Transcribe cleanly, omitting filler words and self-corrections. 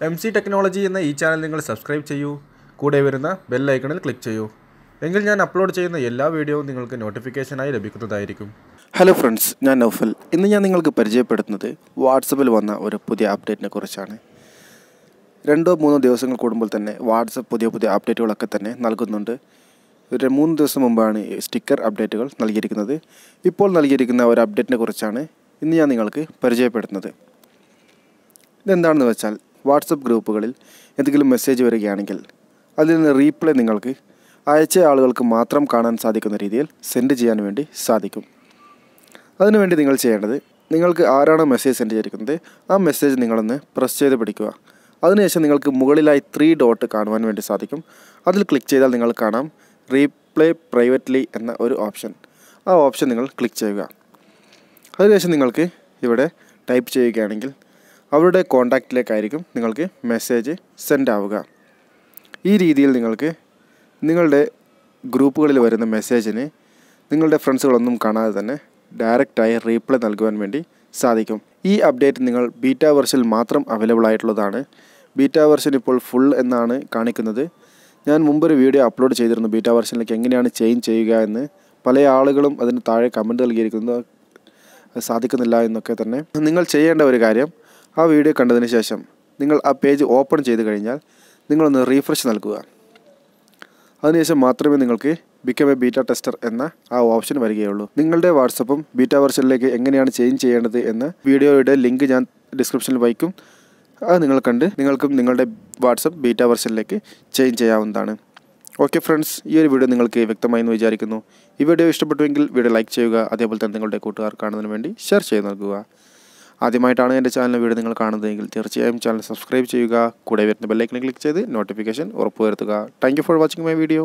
MC technology എന്ന ഈ channel നിങ്ങൾ സബ്സ്ക്രൈബ് ചെയ്യൂ. കൂടെ വരുന്ന ബെൽ ഐക്കണിൽ ക്ലിക്ക് ചെയ്യൂ. എങ്കിൽ ഞാൻ അപ്ലോഡ് ചെയ്യുന്ന എല്ലാ വീഡിയോയും നിങ്ങൾക്ക് നോട്ടിഫിക്കേഷനായി ലഭിക്കുന്നതായിരിക്കും. ഹലോ ഫ്രണ്ട്സ്, ഞാൻ നൗഫൽ. ഇന്ന് ഞാൻ നിങ്ങൾക്ക് പരിചയപ്പെടുത്തുന്നത് വാട്സപ്പിൽ വന്ന ഒരു പുതിയ അപ്ഡേറ്റിനെ കുറിച്ചാണ്. 2-3 ദിവസങ്ങൾ കൂടുമ്പോൾ തന്നെ വാട്സപ്പ് പുതിയ അപ്ഡേറ്റുകളൊക്കെ തന്നെ നൽകുന്നുണ്ട്. 3 ദിവസം മുമ്പാണ് സ്റ്റിക്കർ അപ്ഡേറ്റുകൾ നൽകിയിരിക്കുന്നത്. ഇപ്പോൾ നൽകിയിരിക്കുന്ന ഒരു അപ്ഡേറ്റിനെ കുറിച്ചാണ് ഇന്ന് ഞാൻ നിങ്ങൾക്ക് പരിചയപ്പെടുത്തുന്നത്. ഇതെന്താണെന്ന് വെച്ചാൽ, വാട്സപ്പ് ഗ്രൂപ്പുകളിൽ എന്തെങ്കിലും മെസ്സേജ് വരികയാണെങ്കിൽ അതിൽ നിന്ന് റീപ്ലൈ നിങ്ങൾക്ക് അയച്ച ആളുകൾക്ക് മാത്രം കാണാൻ സാധിക്കുന്ന രീതിയിൽ സെൻഡ് ചെയ്യാൻ വേണ്ടി സാധിക്കും. അതിനുവേണ്ടി നിങ്ങൾ ചെയ്യേണ്ടത്, നിങ്ങൾക്ക് ആരാണോ മെസ്സേജ് സെൻഡ് ചെയ്തിരിക്കുന്നത് ആ മെസ്സേജ് നിങ്ങളൊന്ന് പ്രസ് ചെയ്ത് പിടിക്കുക. അതിനുശേഷം നിങ്ങൾക്ക് മുകളിലായി 3 ഡോട്ട് കാണുവാൻ വേണ്ടി സാധിക്കും. അതിൽ ക്ലിക്ക് ചെയ്താൽ നിങ്ങൾ കാണാം റീപ്ലൈ പ്രൈവറ്റ്ലി എന്ന ഒരു ഓപ്ഷൻ. ആ ഓപ്ഷൻ നിങ്ങൾ ക്ലിക്ക് ചെയ്യുക. അതിനുശേഷം നിങ്ങൾക്ക് ഇവിടെ ടൈപ്പ് ചെയ്യുകയാണെങ്കിൽ അവരുടെ കോൺടാക്റ്റിലേക്കായിരിക്കും നിങ്ങൾക്ക് മെസ്സേജ് സെൻഡ് ആവുക. ഈ രീതിയിൽ നിങ്ങൾക്ക് നിങ്ങളുടെ ഗ്രൂപ്പുകളിൽ വരുന്ന മെസ്സേജിന് നിങ്ങളുടെ ഫ്രണ്ട്സുകളൊന്നും കാണാതെ തന്നെ ഡയറക്റ്റായി റീപ്ലൈ നൽകുവാൻ വേണ്ടി സാധിക്കും. ഈ അപ്ഡേറ്റ് നിങ്ങൾ ബീറ്റ വെർഷനിൽ മാത്രം അവൈലബിൾ ആയിട്ടുള്ളതാണ്. ബീറ്റ വെർഷൻ ഇപ്പോൾ ഫുൾ എന്നാണ് കാണിക്കുന്നത്. ഞാൻ മുമ്പൊരു വീഡിയോ അപ്ലോഡ് ചെയ്തിരുന്നു ബീറ്റ വെർഷനിലേക്ക് എങ്ങനെയാണ് ചേഞ്ച് ചെയ്യുക എന്ന്. പല ആളുകളും അതിന് താഴെ കമൻറ്റ് നൽകിയിരിക്കുന്നത് സാധിക്കുന്നില്ല എന്നൊക്കെ തന്നെ. നിങ്ങൾ ചെയ്യേണ്ട ഒരു കാര്യം, ആ വീഡിയോ കണ്ടതിന് ശേഷം നിങ്ങൾ ആ പേജ് ഓപ്പൺ ചെയ്ത് കഴിഞ്ഞാൽ നിങ്ങളൊന്ന് റീഫ്രഷ് നൽകുക. അതിനുശേഷം മാത്രമേ നിങ്ങൾക്ക് ബിക്കം എ ബീറ്റ ടെസ്റ്റർ എന്ന ആ ഓപ്ഷൻ വരികയുള്ളൂ. നിങ്ങളുടെ വാട്സപ്പും ബീറ്റ വെർഷനിലേക്ക് എങ്ങനെയാണ് ചേഞ്ച് ചെയ്യേണ്ടത് എന്ന വീഡിയോയുടെ ലിങ്ക് ഞാൻ ഡിസ്ക്രിപ്ഷനിൽ വയ്ക്കും. അത് നിങ്ങൾ കണ്ട് നിങ്ങൾക്കും നിങ്ങളുടെ വാട്സപ്പ് ബീറ്റ വെർഷനിലേക്ക് ചേഞ്ച് ചെയ്യാവുന്നതാണ്. ഓക്കെ ഫ്രണ്ട്സ്, ഈ ഒരു വീഡിയോ നിങ്ങൾക്ക് വ്യക്തമായി എന്ന് വിചാരിക്കുന്നു. ഈ വീഡിയോ ഇഷ്ടപ്പെട്ടുവെങ്കിൽ വീഡിയോ ലൈക്ക് ചെയ്യുക. അതേപോലെ തന്നെ നിങ്ങളുടെ കൂട്ടുകാർ കാണുന്നതിന് വേണ്ടി ഷെയർ ചെയ്ത് നൽകുക. ആദ്യമായിട്ടാണ് എൻ്റെ ചാനൽ വീഡിയോ നിങ്ങൾ കാണുന്നതെങ്കിൽ തീർച്ചയായും ചാനൽ സബ്സ്ക്രൈബ് ചെയ്യുക. കൂടെ വരുന്ന ബെല്ലൈക്കണിൽ ക്ലിക്ക് ചെയ്ത് നോട്ടിഫിക്കേഷൻ ഉറപ്പുവരുത്തുക. Thank you for watching my video.